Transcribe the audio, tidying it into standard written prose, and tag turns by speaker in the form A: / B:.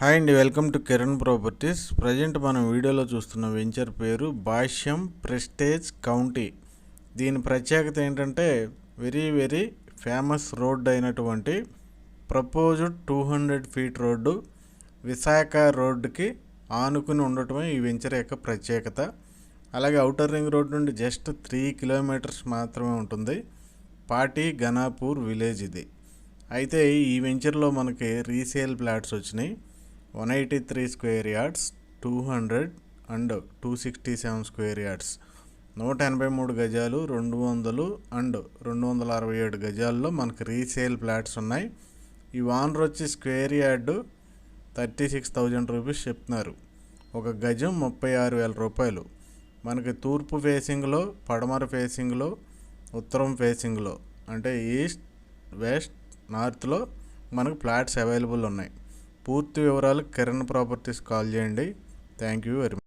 A: Hi అండి, welcome to Kiran properties. Present మనం వీడియోలో చూస్తున్న వెంచర్ పేరు భాష్యం ప్రెస్టేజ్ కౌంటీ. దీని ప్రత్యేకత ఏంటంటే వెరీ ఫేమస్ రోడ్ అయినటువంటి ప్రపోజ్డ్ 200 ఫీట్ రోడ్డు విశాఖ రోడ్డుకి ఆనుకుని ఉండటమే ఈ వెంచర్ యొక్క ప్రత్యేకత. అలాగే ఔటర్ రింగ్ రోడ్ నుండి జస్ట్ 3 కిలోమీటర్స్ మాత్రమే ఉంటుంది. పాటి ఘనాపూర్ విలేజ్ ఇది. అయితే ఈ వెంచర్లో మనకి రీసేల్ ప్లాట్స్ వచ్చినాయి. 183 square yards, 200 and 267 square yards, 183 గజాలు, 200 అండ్ 267 గజాల్లో మనకు రీసేల్ ఫ్లాట్స్ ఉన్నాయి. ఈ ఓనర్ వచ్చి స్క్వేర్ యార్డు 36,000 రూపీస్ చెప్తున్నారు. ఒక గజం 36,000 రూపాయలు. మనకి తూర్పు ఫేసింగ్లో, పడమర ఫేసింగ్లో, ఉత్తరం ఫేసింగ్లో అంటే ఈస్ట్, వెస్ట్, నార్త్లో మనకు ఫ్లాట్స్ అవైలబుల్ ఉన్నాయి. పూర్తి వివరాలు కిరణ్ ప్రాపర్టీస్ కాల్ చేయండి. Thank you very much.